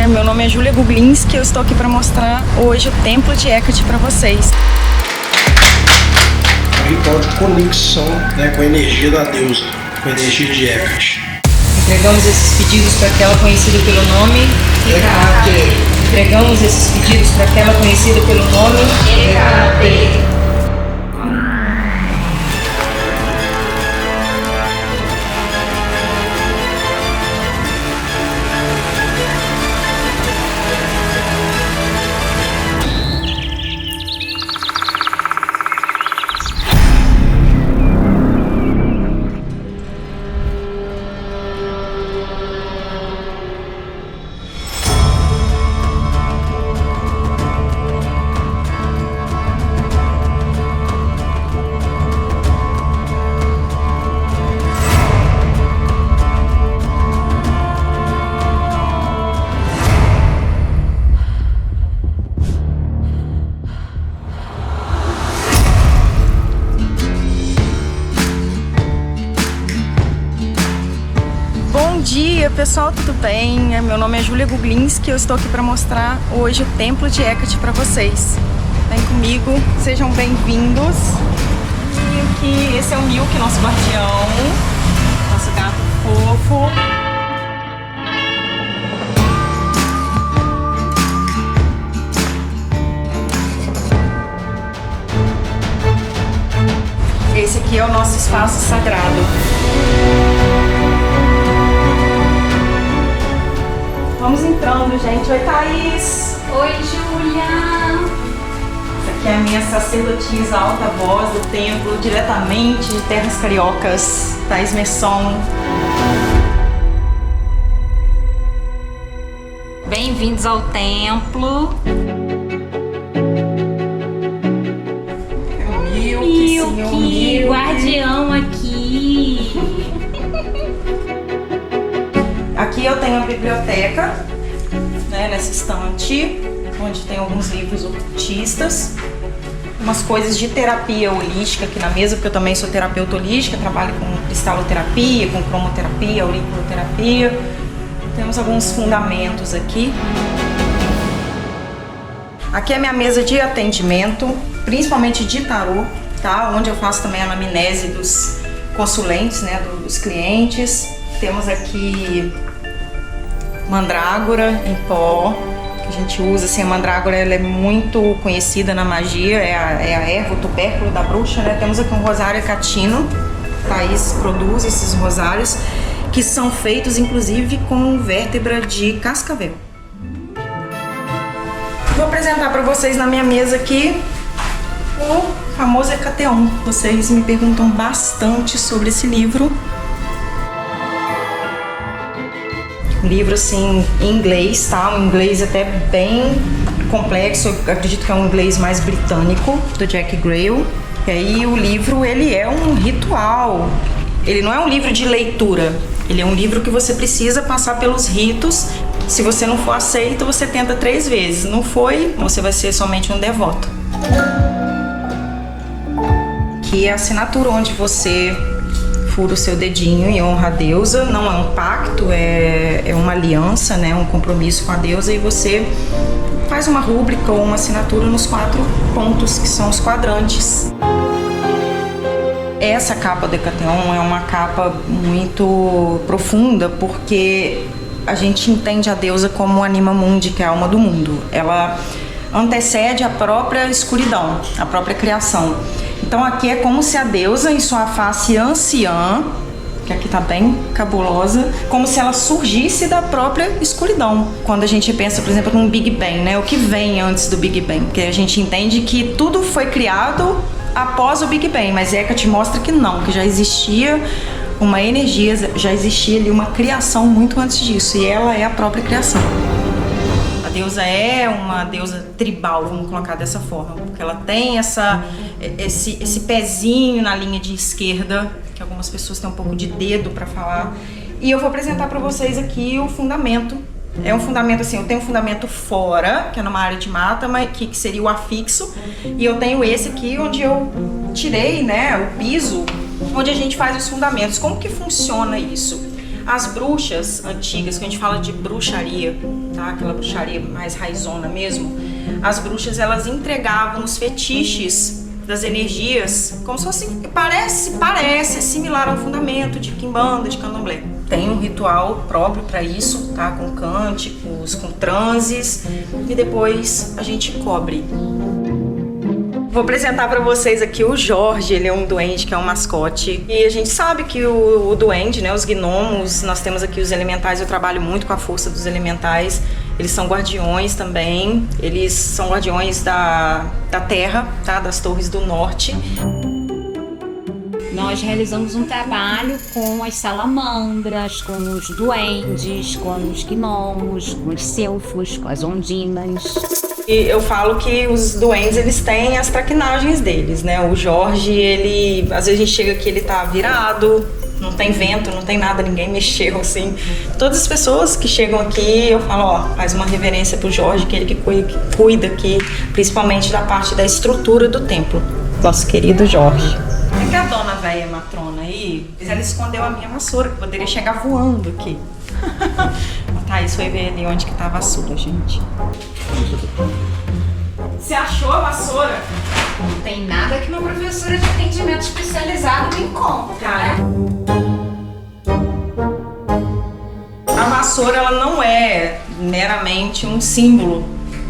Meu nome é Júlia Gublinski, eu estou aqui para mostrar hoje o Templo de Hecate para vocês. Um ritual de conexão, com a energia da deusa, com a energia de Hecate. Entregamos esses pedidos para aquela conhecida pelo nome Hecate. Entregamos esses pedidos para aquela conhecida pelo nome Hecate. Bom dia pessoal, tudo bem? Meu nome é Júlia Gublinski, eu estou aqui para mostrar hoje o Templo de Hecate para vocês. Vem comigo, sejam bem-vindos. E esse é o Milk, nosso guardião, nosso gato fofo. Esse aqui é o nosso espaço sagrado. Vamos entrando, gente. Oi, Thaís. Oi, Júlia. Essa aqui é a minha sacerdotisa alta-voz do templo, diretamente de terras cariocas, Thaís Messon. Bem-vindos ao templo. Milk, guardião aqui. Aqui eu tenho a biblioteca, nessa estante, onde tem alguns livros ocultistas, umas coisas de terapia holística aqui na mesa, porque eu também sou terapeuta holística, trabalho com cristaloterapia, com cromoterapia, auriculoterapia. Temos alguns fundamentos aqui. Aqui é minha mesa de atendimento, principalmente de tarô, tá? Onde eu faço também a anamnese dos consulentes, dos clientes. Temos aqui mandrágora em pó, que a gente usa. Assim, a mandrágora ela é muito conhecida na magia, é a erva, o tubérculo da bruxa, Temos aqui um rosário hecatino. Thaís produz esses rosários, que são feitos inclusive com vértebra de cascavel. Vou apresentar para vocês na minha mesa aqui o famoso Hecateon. Vocês me perguntam bastante sobre esse livro. Um livro assim em inglês, tá? Um inglês até bem complexo, eu acredito que é um inglês mais britânico, do Jack Grail. E aí o livro, ele é um ritual, ele não é um livro de leitura, ele é um livro que você precisa passar pelos ritos. Se você não for aceito, você tenta 3 vezes, não foi, você vai ser somente um devoto. Que é a assinatura onde você fura o seu dedinho em honra à deusa. Não é um pacto, é uma aliança, um compromisso com a deusa, e você faz uma rúbrica ou uma assinatura nos 4 pontos, que são os quadrantes. Essa capa do Hecateon é uma capa muito profunda, porque a gente entende a deusa como anima mundi, que é a alma do mundo. Ela antecede a própria escuridão, a própria criação. Então aqui é como se a deusa, em sua face anciã, que aqui tá bem cabulosa, como se ela surgisse da própria escuridão. Quando a gente pensa, por exemplo, num Big Bang, o que vem antes do Big Bang? Porque a gente entende que tudo foi criado após o Big Bang, mas Hecate mostra que não, que já existia uma energia, já existia ali uma criação muito antes disso, e ela é a própria criação. A deusa é uma deusa tribal, vamos colocar dessa forma, porque ela tem esse pezinho na linha de esquerda, que algumas pessoas têm um pouco de dedo para falar. E eu vou apresentar para vocês aqui o fundamento. É um fundamento assim, eu tenho um fundamento fora, que é numa área de mata, mas que seria o afixo, e eu tenho esse aqui onde eu tirei, o piso, onde a gente faz os fundamentos. Como que funciona isso? As bruxas antigas, que a gente fala de bruxaria, tá? Aquela bruxaria mais raizona mesmo, as bruxas elas entregavam os fetiches das energias como se fosse, parece similar ao fundamento de quimbanda, de candomblé. Tem um ritual próprio para isso, tá? Com cânticos, com transes, e depois a gente cobre. Vou apresentar para vocês aqui o Jorge, ele é um duende que é um mascote. E a gente sabe que o duende, né, os gnomos, nós temos aqui os elementais, eu trabalho muito com a força dos elementais. Eles são guardiões também, eles são guardiões da terra, tá? Das torres do norte. Nós realizamos um trabalho com as salamandras, com os duendes, com os gnomos, com os selfos, com as ondinas. E eu falo que os duendes, eles têm as traquinagens deles, né? O Jorge, ele... Às vezes a gente chega aqui, ele tá virado, não tem vento, não tem nada, ninguém mexeu, assim. Todas as pessoas que chegam aqui, eu falo, ó, faz uma reverência pro Jorge, que ele que cuida aqui, principalmente da parte da estrutura do templo. Nosso querido Jorge. É que a dona velha matrona aí, ela escondeu a minha vassoura, que poderia chegar voando aqui. A Thaís foi ver ali onde que tá a vassoura, gente. Você achou a vassoura? Não tem nada que uma professora de atendimento especializado não encontra, né? A vassoura, ela não é meramente um símbolo,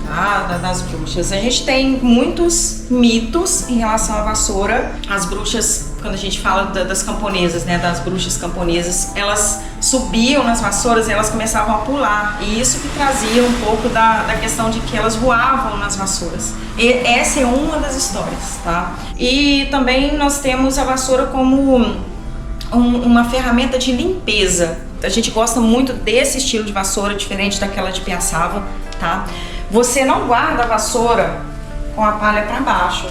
tá, das bruxas. A gente tem muitos mitos em relação à vassoura. As bruxas, quando a gente fala das camponesas, né, das bruxas camponesas, elas subiam nas vassouras e elas começavam a pular. E isso que trazia um pouco da questão de que elas voavam nas vassouras. E essa é uma das histórias, tá? E também nós temos a vassoura como uma ferramenta de limpeza. A gente gosta muito desse estilo de vassoura, diferente daquela de piaçava, tá? Você não guarda a vassoura com a palha para baixo.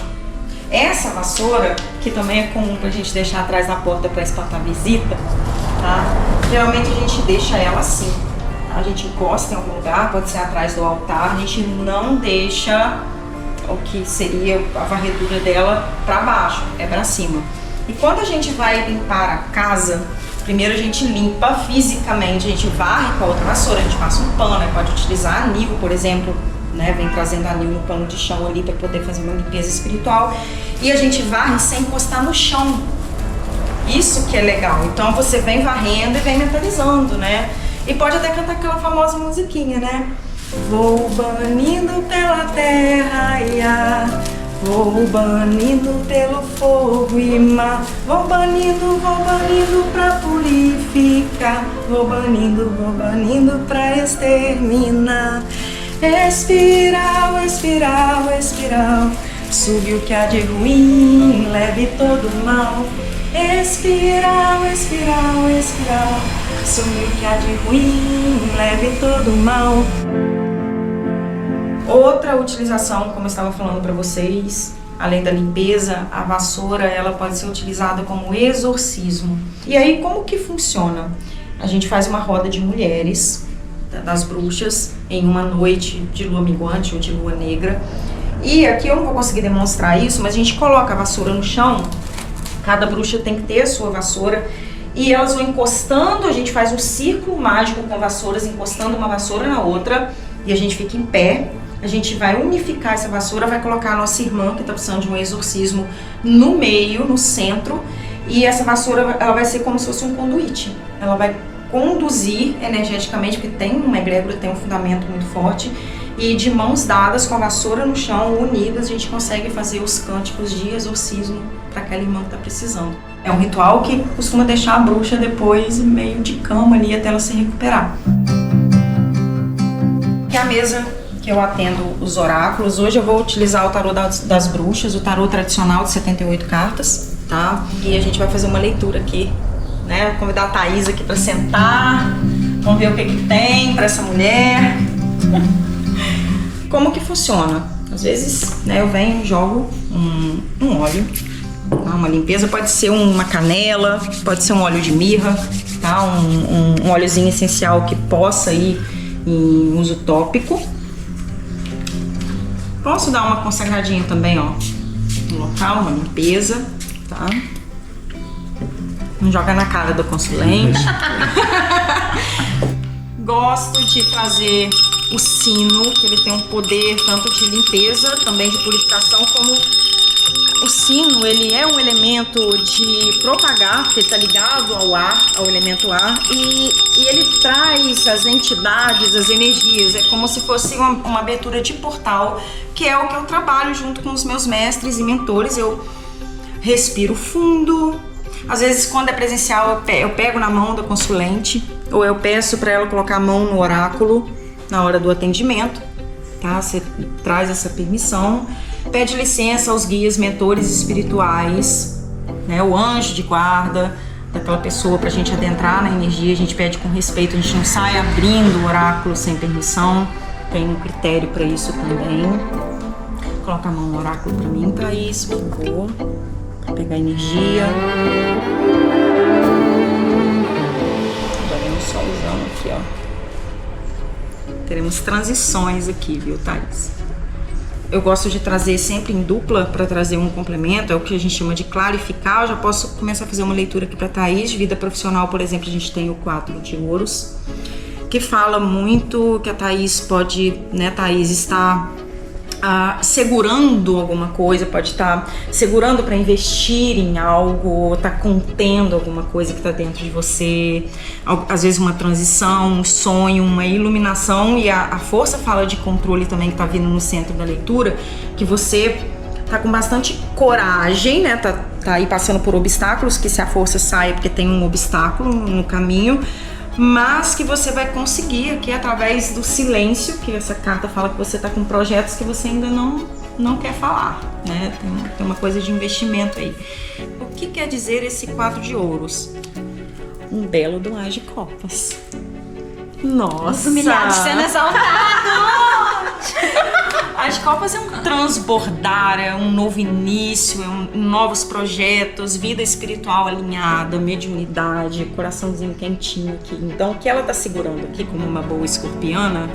Essa vassoura, que também é comum pra gente deixar atrás da porta para espantar visita, tá? Geralmente a gente deixa ela assim. A gente encosta em algum lugar, pode ser atrás do altar, a gente não deixa o que seria a varredura dela para baixo, é para cima. E quando a gente vai limpar a casa, primeiro a gente limpa fisicamente, a gente varre com a outra vassoura, a gente passa um pano, pode utilizar anil, por exemplo, né? Vem trazendo anil no pano de chão ali para poder fazer uma limpeza espiritual. E a gente varre sem encostar no chão. Isso que é legal. Então você vem varrendo e vem mentalizando, né? E pode até cantar aquela famosa musiquinha, né? Vou banindo pela terra e ar, vou banindo pelo fogo e mar, vou banindo pra purificar, vou banindo pra exterminar. Espiral, espiral, espiral, sugue o que há de ruim, leve todo o mal. Espiral, espiral, espiral, sugue o que há de ruim, leve todo o mal. Outra utilização, como eu estava falando para vocês, além da limpeza, a vassoura ela pode ser utilizada como exorcismo. E aí como que funciona? A gente faz uma roda de mulheres, das bruxas, em uma noite de lua minguante ou de lua negra. E aqui eu não vou conseguir demonstrar isso, mas a gente coloca a vassoura no chão. Cada bruxa tem que ter a sua vassoura. E elas vão encostando, a gente faz um círculo mágico com vassouras, encostando uma vassoura na outra. E a gente fica em pé. A gente vai unificar essa vassoura, vai colocar a nossa irmã, que está precisando de um exorcismo, no meio, no centro. E essa vassoura, ela vai ser como se fosse um conduíte. Ela vai conduzir energeticamente, porque tem uma egrégora, tem um fundamento muito forte. E de mãos dadas, com a vassoura no chão, unidas, a gente consegue fazer os cânticos de exorcismo para aquela irmã que está precisando. É um ritual que costuma deixar a bruxa depois meio de cama ali até ela se recuperar. Aqui é a mesa que eu atendo os oráculos. Hoje eu vou utilizar o tarô das bruxas, o tarô tradicional de 78 cartas, tá? E a gente vai fazer uma leitura aqui, né? Vou convidar a Thaís aqui para sentar. Vamos ver o que tem para essa mulher. Como que funciona? Às vezes, né, eu venho e jogo um óleo, tá? Uma limpeza, pode ser uma canela, pode ser um óleo de mirra, tá? Um óleozinho essencial que possa ir em uso tópico. Posso dar uma consagradinha também, ó, no local, uma limpeza, tá? Não joga na cara do consulente. Gosto de trazer o sino, que ele tem um poder tanto de limpeza, também de purificação, como o sino, ele é um elemento de propagar, porque está ligado ao ar, ao elemento ar, e ele traz as entidades, as energias, é como se fosse uma abertura de portal, que é o que eu trabalho junto com os meus mestres e mentores. Eu respiro fundo, às vezes quando é presencial eu pego na mão da consulente, ou eu peço para ela colocar a mão no oráculo na hora do atendimento, tá? Você traz essa permissão, pede licença aos guias, mentores espirituais, né? O anjo de guarda daquela pessoa pra gente adentrar na energia, a gente pede com respeito, a gente não sai abrindo o oráculo sem permissão, tem um critério para isso também. Coloca a mão no oráculo pra mim, Thaís, por favor, pra pegar energia. Agora só usando aqui, ó. Teremos transições aqui, viu, Thaís? Eu gosto de trazer sempre em dupla para trazer um complemento, é o que a gente chama de clarificar. Eu já posso começar a fazer uma leitura aqui para Thaís. De vida profissional, por exemplo, a gente tem o 4 de ouros, que fala muito que a Thaís pode, né, Thaís está segurando alguma coisa, pode estar segurando para investir em algo, está contendo alguma coisa que está dentro de você, às vezes uma transição, um sonho, uma iluminação, e a força fala de controle também, que está vindo no centro da leitura, que você tá com bastante coragem, né, tá aí passando por obstáculos, que se a força sai é porque tem um obstáculo no caminho, mas que você vai conseguir aqui através do silêncio, que essa carta fala que você está com projetos que você ainda não quer falar, né? Tem uma coisa de investimento aí. O que quer dizer esse 4 de ouros? Um belo do As de Copas. Nossa! Os humilhados sendo exaltados! As Copas é um transbordar, é um novo início, novos projetos, vida espiritual alinhada, mediunidade, coraçãozinho quentinho aqui. Então, o que ela tá segurando aqui como uma boa escorpiana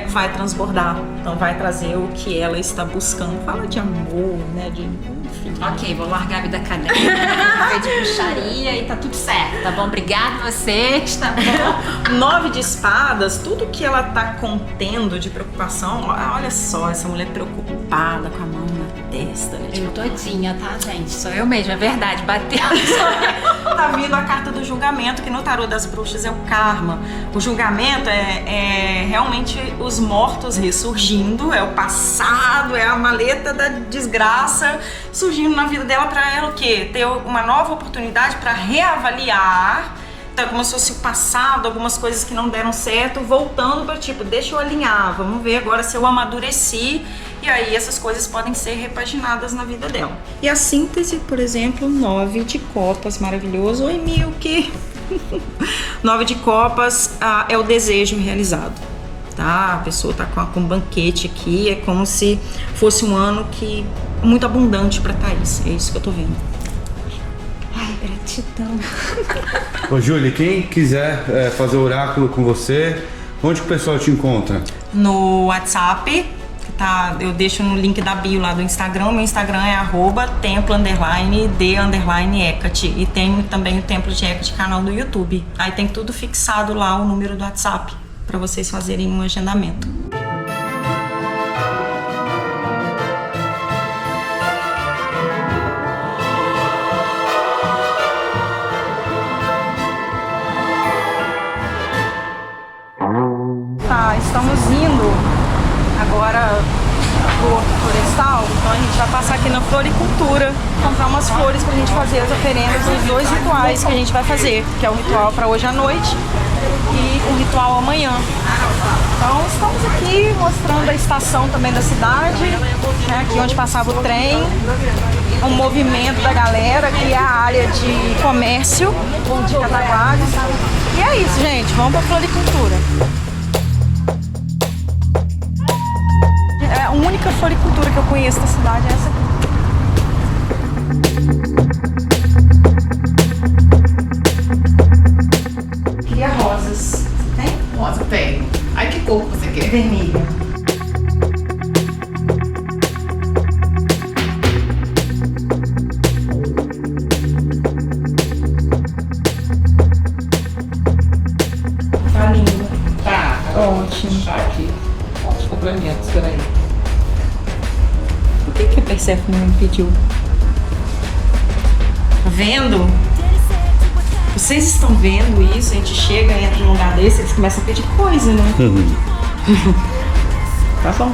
vai transbordar. Então, vai trazer o que ela está buscando. Fala de amor, né? Enfim. Ok, vou largar a vida acadêmica, viver de bruxaria e tá tudo certo, tá bom? Obrigada a vocês, tá bom? 9 de espadas, tudo que ela tá contendo de preocupação, olha só, essa mulher preocupada com a mão na testa, né? Eu todinha, tá, gente? Sou eu mesma, é verdade, bateu. Tá vindo a carta do julgamento, que no tarô das bruxas é o karma. O julgamento é realmente os mortos ressurgindo, é o passado, é a maleta da desgraça surgindo na vida dela, para ela o quê? Ter uma nova oportunidade para reavaliar. Então, como se fosse o passado, algumas coisas que não deram certo, voltando para tipo, deixa eu alinhar, vamos ver agora se eu amadureci, e aí essas coisas podem ser repaginadas na vida dela. E a síntese, por exemplo, 9 de copas, maravilhoso. Oi, Milky! 9 de copas é o desejo realizado, tá? A pessoa tá com um banquete aqui, é como se fosse um ano muito abundante para Thaís, é isso que eu tô vendo. Ai, gratidão. Ô, Júlia, quem quiser fazer o oráculo com você, onde que o pessoal te encontra? No WhatsApp, tá? Eu deixo no link da bio lá do Instagram. Meu Instagram é @templo_de_Hecate. E tem também o Templo de Hecate, canal do YouTube. Aí tem tudo fixado lá, o número do WhatsApp, para vocês fazerem um agendamento. Estamos indo agora pro florestal, então a gente vai passar aqui na floricultura, comprar umas flores pra gente fazer as oferendas dos 2 rituais que a gente vai fazer, que é o ritual para hoje à noite e o ritual amanhã. Então estamos aqui mostrando a estação também da cidade, né, aqui onde passava o trem, um movimento da galera, que é a área de comércio de Cataguases. E é isso, gente, vamos pra floricultura. A única floricultura que eu conheço da cidade é essa aqui. Queria rosas. Tem? Rosa, tem. Ai, que cor você quer? Vermelha. Tá lindo. achar aqui os complementos, peraí. Por que a Perséfone me pediu? Tá vendo? Vocês estão vendo isso? A gente chega, entra num lugar desse, eles começam a pedir coisa, né? Tá bom.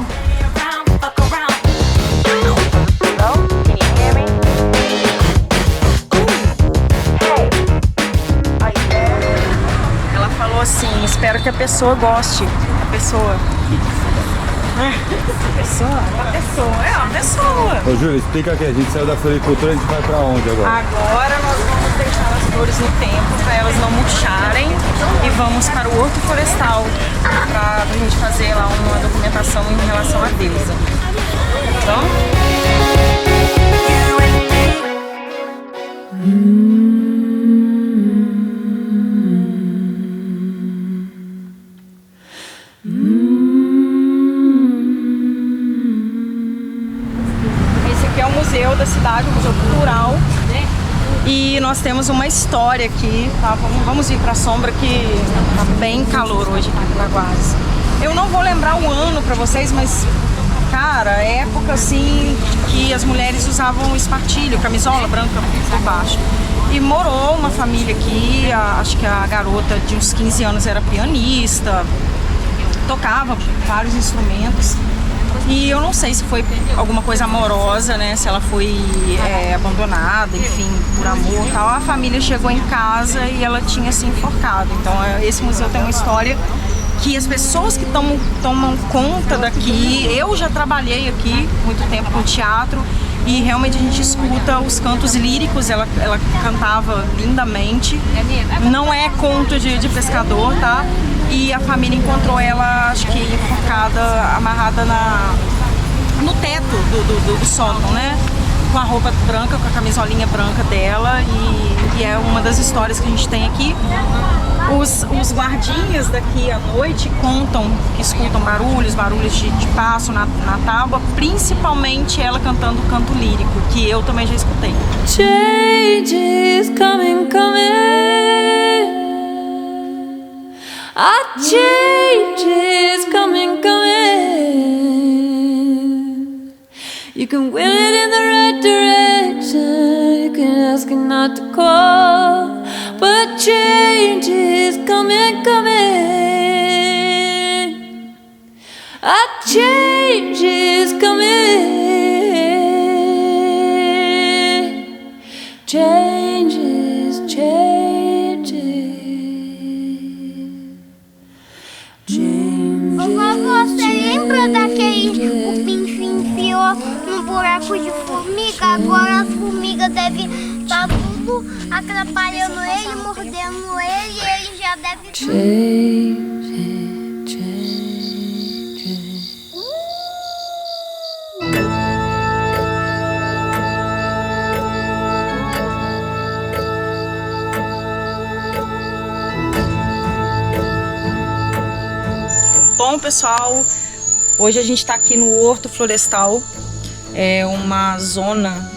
Ela falou assim, espero que a pessoa goste. A pessoa. É uma pessoa. Ô Júlia, explica aqui, a gente saiu da floricultura, a gente vai pra onde agora? Agora nós vamos deixar as flores no tempo para elas não murcharem e vamos para o Horto Florestal para a gente fazer lá uma documentação em relação à deusa. Então... museu da cidade, um museu cultural, e nós temos uma história aqui, tá? Vamos ir para a sombra que tá bem calor hoje aqui em Cataguases. Eu não vou lembrar o ano para vocês, mas cara, época assim que as mulheres usavam espartilho, camisola branca por baixo. E morou uma família aqui, acho que a garota de uns 15 anos era pianista, tocava vários instrumentos. E eu não sei se foi alguma coisa amorosa, né? Se ela foi abandonada, enfim, por amor e tal. A família chegou em casa e ela tinha se enforcado. Então esse museu tem uma história que as pessoas que tomam conta daqui... Eu já trabalhei aqui muito tempo no teatro e realmente a gente escuta os cantos líricos. Ela cantava lindamente. Não é conto de pescador, tá? E a família encontrou ela, acho que enforcada, amarrada no teto do sótão, né? Com a roupa branca, com a camisolinha branca dela. E é uma das histórias que a gente tem aqui. Os guardinhas daqui à noite contam que escutam barulhos de passo na tábua, principalmente ela cantando o canto lírico, que eu também já escutei. Change is coming. A change is coming. You can will it in the right direction, you can ask it not to call, but change is coming. A change is coming. Changes. Vovó, você lembra daquele o pincho enfiou num buraco de formiga? Agora as formigas devem estar tudo atrapalhando ele, mordendo ele e ele já deve... Change. Bom, pessoal, hoje a gente está aqui no Horto Florestal, é uma zona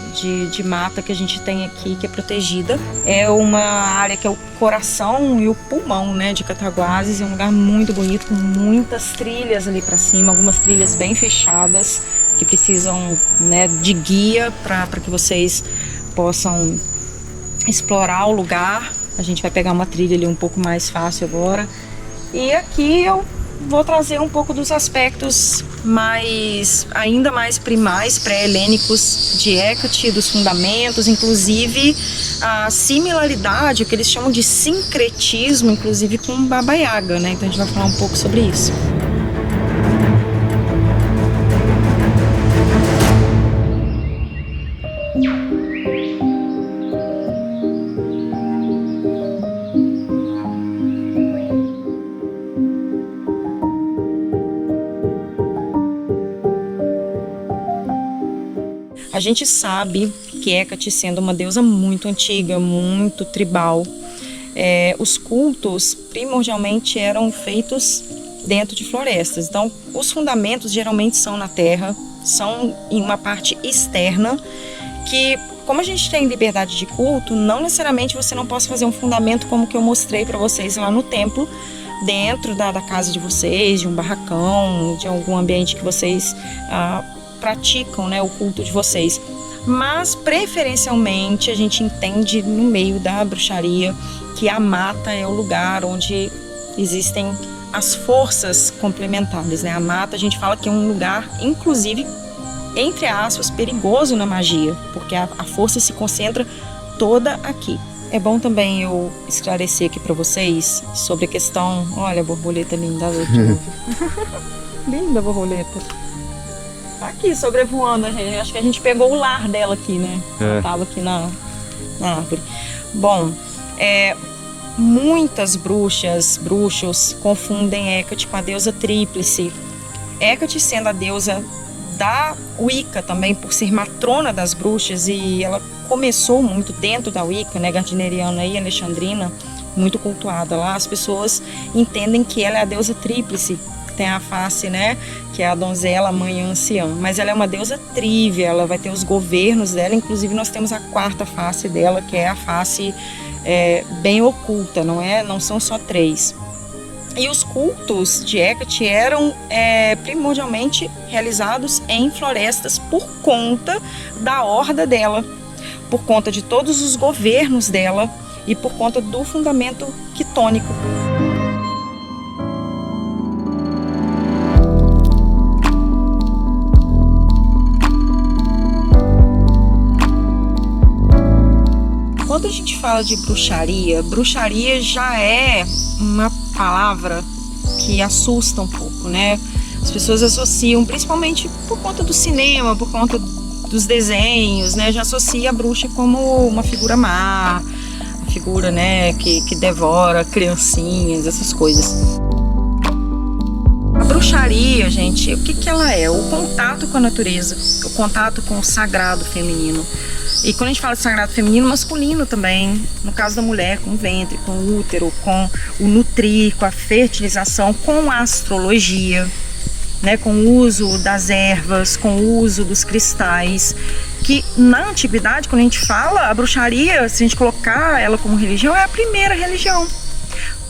de mata que a gente tem aqui que é protegida. É uma área que é o coração e o pulmão, né, de Cataguases. É um lugar muito bonito, com muitas trilhas ali para cima, algumas trilhas bem fechadas que precisam, né, de guia para que vocês possam explorar o lugar. A gente vai pegar uma trilha ali um pouco mais fácil agora. E aqui eu vou trazer um pouco dos aspectos ainda mais primais, pré-helênicos de Hecate, dos fundamentos, inclusive a similaridade, o que eles chamam de sincretismo, inclusive com Baba Yaga, né? Então a gente vai falar um pouco sobre isso. A gente sabe que Hecate, sendo uma deusa muito antiga, muito tribal, os cultos primordialmente eram feitos dentro de florestas. Então, os fundamentos geralmente são na terra, são em uma parte externa, que, como a gente tem liberdade de culto, não necessariamente você não possa fazer um fundamento como que eu mostrei para vocês lá no templo, dentro da casa de vocês, de um barracão, de algum ambiente que vocês praticam, né, o culto de vocês. Mas preferencialmente a gente entende no meio da bruxaria que a mata é o lugar onde existem as forças complementares, né? A mata a gente fala que é um lugar, inclusive, entre aspas, perigoso na magia, porque a força se concentra toda aqui. É bom também eu esclarecer aqui para vocês sobre a questão... Olha a borboleta linda, linda borboleta. Tá aqui sobrevoando, acho que a gente pegou o lar dela aqui, né? Ela tava aqui na árvore. Bom, muitas bruxos confundem Hecate com a deusa tríplice. Hecate sendo a deusa da Wicca também, por ser matrona das bruxas, e ela começou muito dentro da Wicca, né, gardneriana e alexandrina, muito cultuada lá. As pessoas entendem que ela é a deusa tríplice, tem a face, né, que é a donzela, a mãe anciã, mas ela é uma deusa trívia, ela vai ter os governos dela, inclusive nós temos a quarta face dela, que é a face bem oculta, não são só 3. E os cultos de Hecate eram primordialmente realizados em florestas por conta da horda dela, por conta de todos os governos dela e por conta do fundamento quitônico. Quando a gente fala de bruxaria já é uma palavra que assusta um pouco, né? As pessoas associam, principalmente por conta do cinema, por conta dos desenhos, né? Já associa a bruxa como uma figura má, uma figura, né, que devora criancinhas, essas coisas. A bruxaria, gente, o que ela é? O contato com a natureza, o contato com o sagrado feminino. E quando a gente fala de sagrado feminino, masculino também, no caso da mulher, com o ventre, com o útero, com o nutrir, com a fertilização, com a astrologia, né, com o uso das ervas, com o uso dos cristais, que na antiguidade, quando a gente fala, a bruxaria, se a gente colocar ela como religião, é a primeira religião.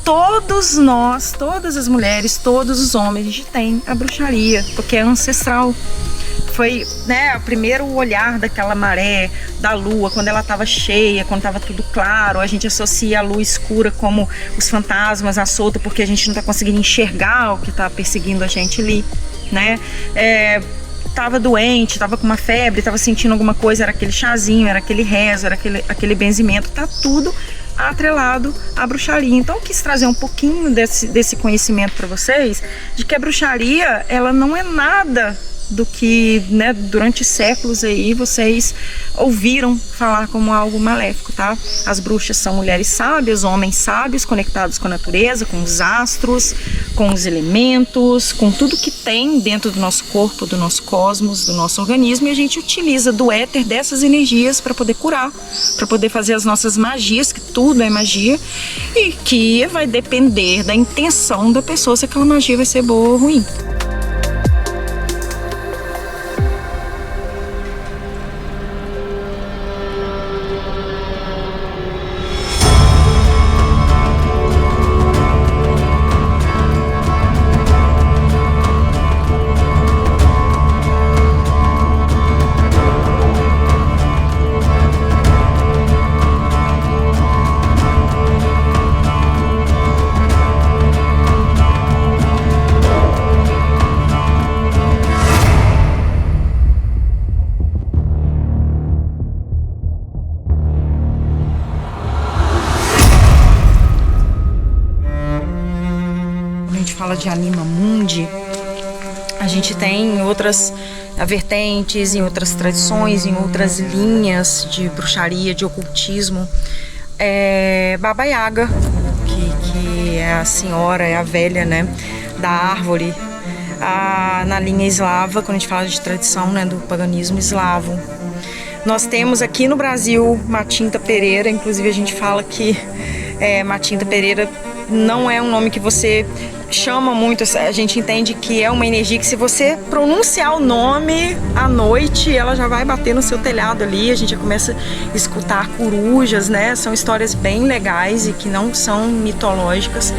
Todos nós, todas as mulheres, todos os homens, a gente tem a bruxaria, porque é ancestral. Foi, né, o primeiro olhar daquela maré, da lua, quando ela estava cheia, quando estava tudo claro. A gente associa a lua escura como os fantasmas à solta, porque a gente não está conseguindo enxergar o que está perseguindo a gente ali, né? Estava doente, estava com uma febre, estava sentindo alguma coisa, era aquele chazinho, era aquele rezo, era aquele benzimento, tá tudo atrelado à bruxaria. Então eu quis trazer um pouquinho desse conhecimento para vocês, de que a bruxaria, ela não é nada do que, né, durante séculos aí vocês ouviram falar como algo maléfico, tá? As bruxas são mulheres sábias, homens sábios, conectados com a natureza, com os astros, com os elementos, com tudo que tem dentro do nosso corpo, do nosso cosmos, do nosso organismo, e a gente utiliza do éter, dessas energias, para poder curar, para poder fazer as nossas magias, que tudo é magia, e que vai depender da intenção da pessoa se aquela magia vai ser boa ou ruim. Fala de Anima Mundi, a gente tem outras vertentes, em outras tradições, em outras linhas de bruxaria, de ocultismo. Baba Yaga, que é a senhora, é a velha, né, da árvore. Na linha eslava, quando a gente fala de tradição, né, do paganismo eslavo. Nós temos aqui no Brasil Matinta Pereira, inclusive a gente fala que Matinta Pereira não é um nome que você chama muito, a gente entende que é uma energia que, se você pronunciar o nome à noite, ela já vai bater no seu telhado ali, a gente já começa a escutar corujas, né? São histórias bem legais e que não são mitológicas.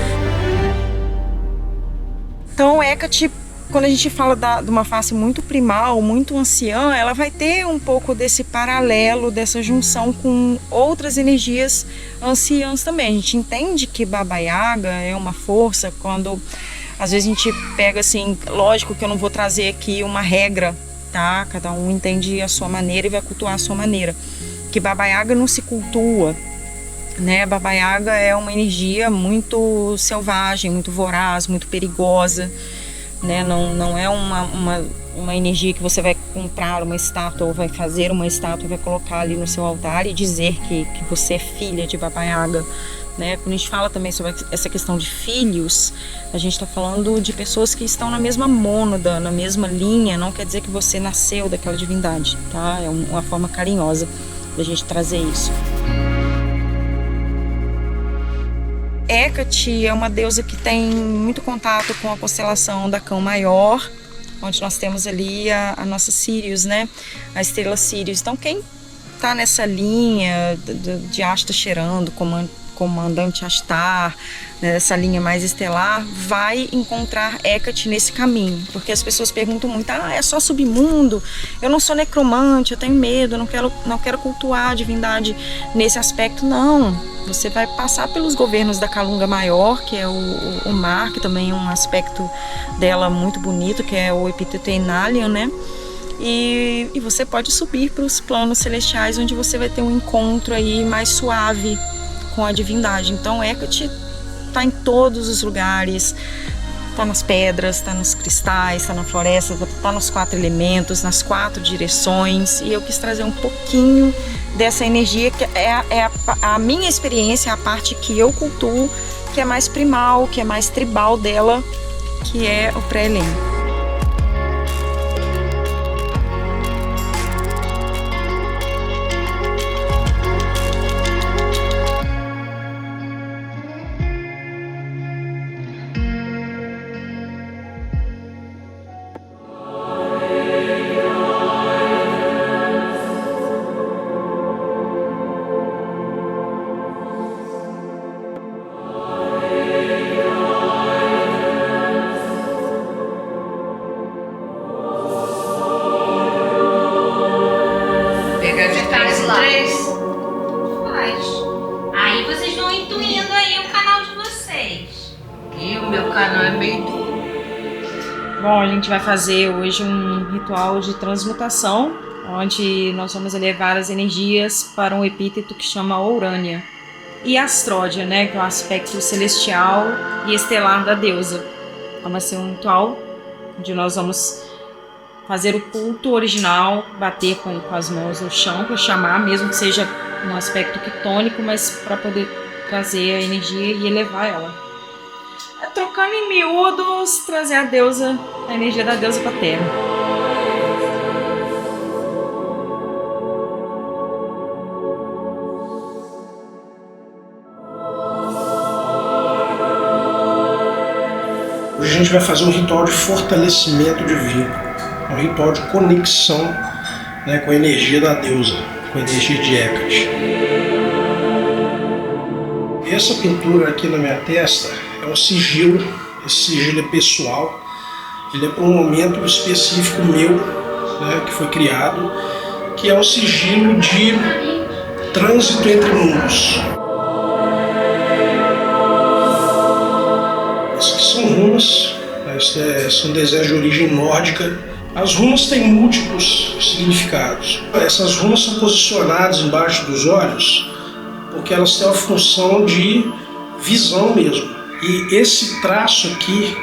Então, Hecate, quando a gente fala de uma face muito primal, muito anciã, ela vai ter um pouco desse paralelo, dessa junção com outras energias anciãs também. A gente entende que Baba Yaga é uma força quando, às vezes, a gente pega assim, lógico que eu não vou trazer aqui uma regra, tá? Cada um entende a sua maneira e vai cultuar a sua maneira. Que Baba Yaga não se cultua, né? Baba Yaga é uma energia muito selvagem, muito voraz, muito perigosa, né? Não é uma energia que você vai comprar uma estátua ou vai fazer uma estátua e vai colocar ali no seu altar e dizer que você é filha de Baba Yaga, né? Quando a gente fala também sobre essa questão de filhos, a gente está falando de pessoas que estão na mesma mônada, na mesma linha. Não quer dizer que você nasceu daquela divindade, tá? É uma forma carinhosa da gente trazer isso. Hecate é uma deusa que tem muito contato com a constelação da Cão Maior, onde nós temos ali a nossa Sirius, né? A estrela Sirius. Então, quem está nessa linha de Asta cheirando, comandante Astar, né, essa linha mais estelar, vai encontrar Hecate nesse caminho, porque as pessoas perguntam muito: é só submundo, eu não sou necromante, eu tenho medo, eu não quero cultuar a divindade nesse aspecto. Não, você vai passar pelos governos da Calunga Maior, que é o mar, que também é um aspecto dela muito bonito, que é o epíteto Enalian, né? E você pode subir para os planos celestiais, onde você vai ter um encontro aí mais suave com a divindade. Então, Hecate está em todos os lugares, está nas pedras, está nos cristais, está na floresta, está nos 4 elementos, nas 4 direções. E eu quis trazer um pouquinho dessa energia, que é a minha experiência, a parte que eu cultuo, que é mais primal, que é mais tribal dela, que é o pré-helênico. Aí vocês vão intuindo aí o canal de vocês. E o meu canal é meio duro. Bom, a gente vai fazer hoje um ritual de transmutação, onde nós vamos elevar as energias para um epíteto que chama Urânia. E Astródia, né, que é o aspecto celestial e estelar da deusa. Então vai ser um ritual onde nós vamos fazer o culto original, bater com as mãos no chão para chamar, mesmo que seja um aspecto quitônico, mas para poder trazer a energia e elevar ela. Trocando em miúdos, trazer a energia da deusa para a Terra. Hoje a gente vai fazer um ritual de fortalecimento divino, um ritual de conexão, né, com a energia da deusa, com a energia de Hecate. Essa pintura aqui na minha testa é um sigilo, esse sigilo é pessoal, ele é para um momento específico meu, né, que foi criado, que é um sigilo de trânsito entre mundos. Essas são runas, são desenhos de origem nórdica. As runas têm múltiplos significados. Essas runas são posicionadas embaixo dos olhos porque elas têm a função de visão mesmo. E esse traço aqui,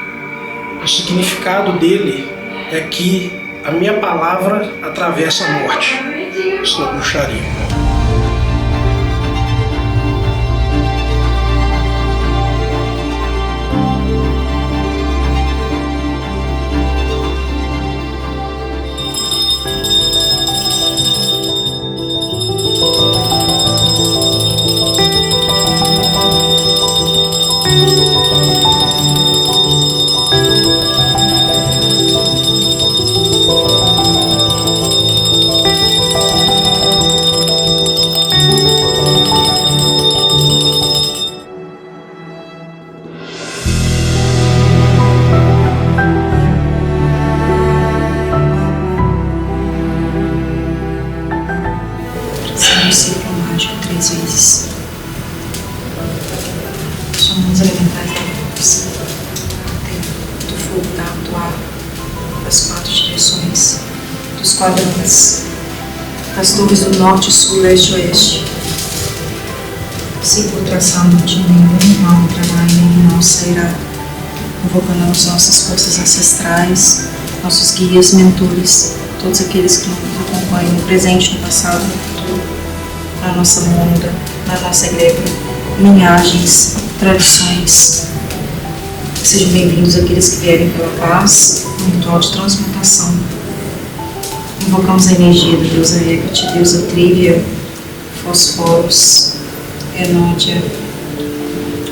o significado dele é que a minha palavra atravessa a morte. Isso na bruxaria. ajudar a atuar das 4 direções, dos quadrantes, das torres do norte, sul, leste e oeste. Círculo traçado de nenhum mal entrará e nenhum mal sairá. Invocamos nossas forças ancestrais, nossos guias, mentores, todos aqueles que nos acompanham no presente, no passado, no futuro, na nossa onda, na nossa egrégora, linhagens, tradições. Sejam bem-vindos aqueles que vierem pela paz, no ritual de transmutação. Invocamos a energia da deusa Hecate, deusa Trívia, Fosforos, Enódia,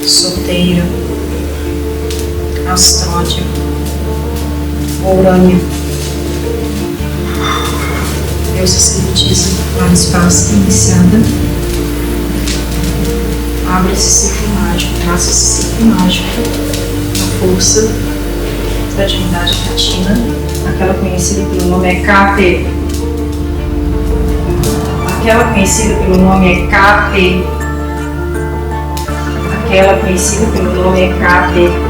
Soteira, Astródia, Urânia, deusa Sacerdotisa, mais paz iniciada. Abre esse ciclo mágico, traça esse ciclo mágico na força da divindade latina, aquela conhecida pelo nome Hécate. Aquela conhecida pelo nome Hécate. Aquela conhecida pelo nome Hécate.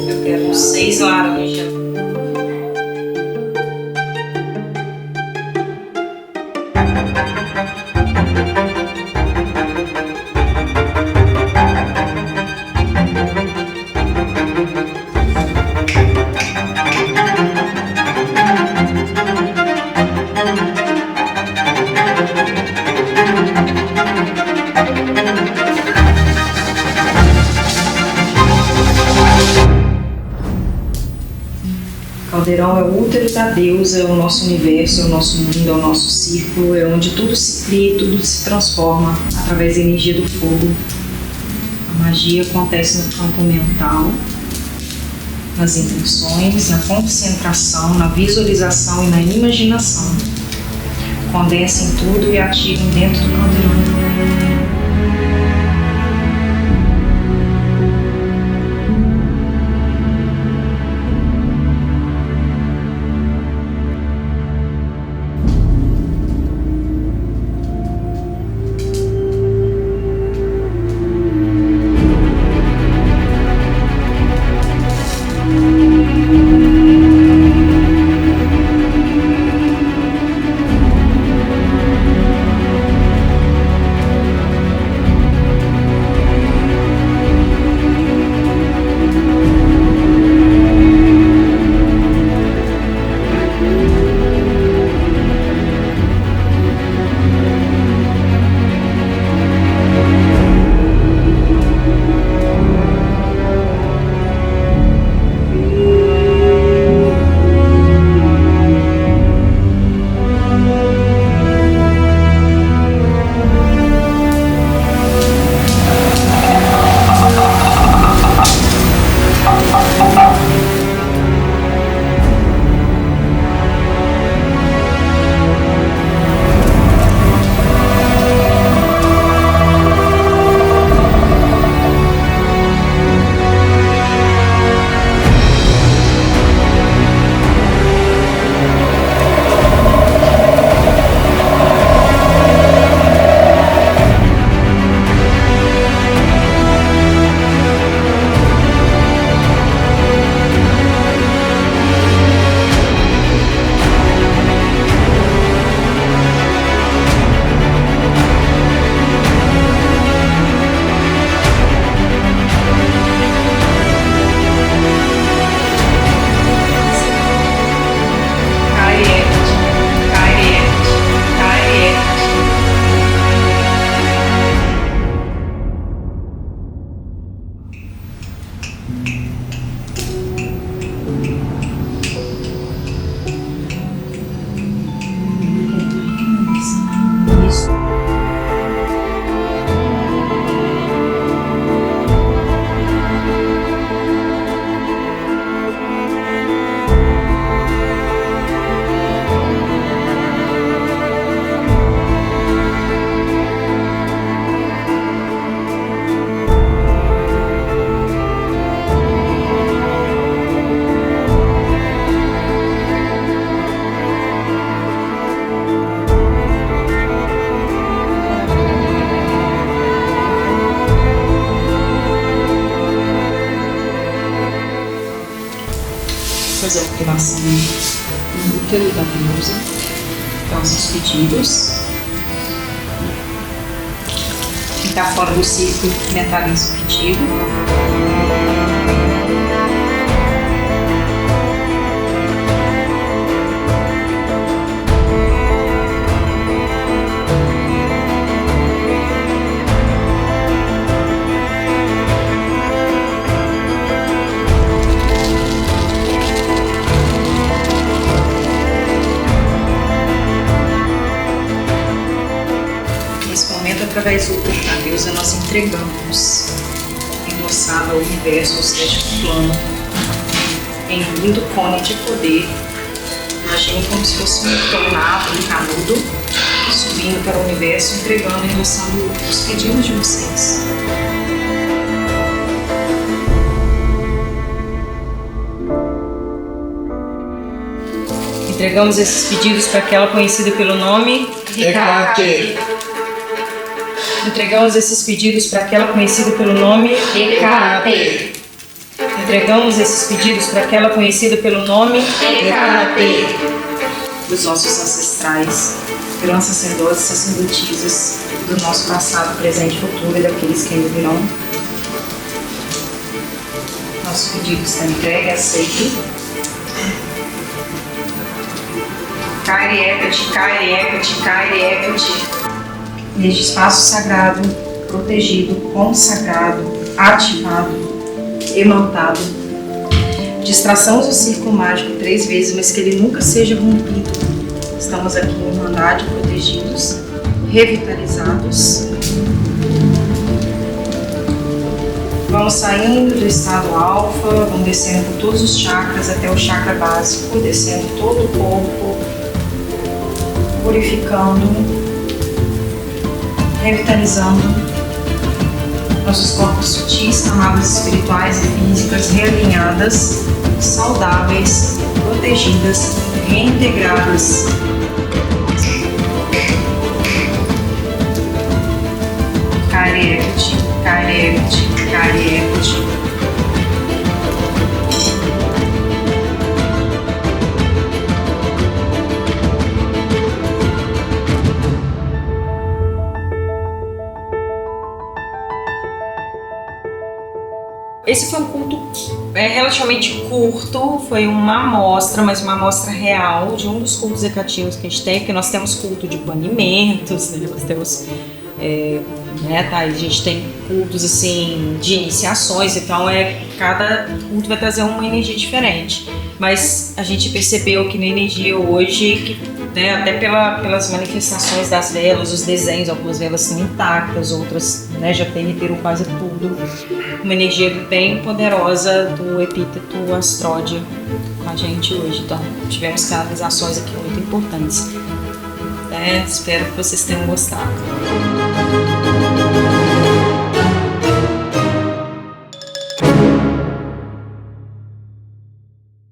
Eu quero 6 laranjas. Caldeirão é o útero da deusa, é o nosso universo, é o nosso mundo, é o nosso círculo, é onde tudo se cria, tudo se transforma através da energia do fogo. A magia acontece no campo mental, nas intenções, na concentração, na visualização e na imaginação. Condensem tudo e ativem dentro do caldeirão. elevação do útero da deusa. Então, os pedidos. Quem está fora do círculo mentaliza o pedido. Através do culto à deusa, nós entregamos, endossado ao universo, ou seja, o plano, em um lindo cone de poder. Imagine como se fosse um tornado, um canudo, subindo para o universo, entregando, endossando os pedidos de vocês. Entregamos esses pedidos para aquela conhecida pelo nome Hecate. Entregamos esses pedidos para aquela conhecida pelo nome Hecate. Entregamos esses pedidos para aquela conhecida pelo nome Hecate. Dos nossos ancestrais, grandes sacerdotes e sacerdotisas do nosso passado, presente e futuro e daqueles que ainda virão. Nosso pedido está entregue, aceito. Kairi Hecate, Kairi Hecate, Kairi Hecate. Neste espaço sagrado, protegido, consagrado, ativado, imantado. Distraçamos o círculo mágico 3 vezes, mas que ele nunca seja rompido. Estamos aqui em Irmandade, protegidos, revitalizados. Vamos saindo do estado alfa, vamos descendo por todos os chakras até o chakra básico, descendo todo o corpo, purificando, revitalizando nossos corpos sutis, camadas espirituais e físicas realinhadas, saudáveis, protegidas, reintegradas. Kairi Hecate, Kairi Hecate, Kairi Hecate. Esse foi um culto relativamente curto, foi uma amostra, mas uma amostra real de um dos cultos hecativos que a gente tem, porque nós temos culto de banimentos, né? Nós temos, a gente tem cultos assim de iniciações, então cada culto vai trazer uma energia diferente. Mas a gente percebeu que na energia hoje, até pelas manifestações das velas, os desenhos, algumas velas são intactas, outras já derreteram quase tudo. Uma energia bem poderosa do epíteto Astródia com a gente hoje. Então, tivemos canalizações aqui muito importantes. Espero que vocês tenham gostado.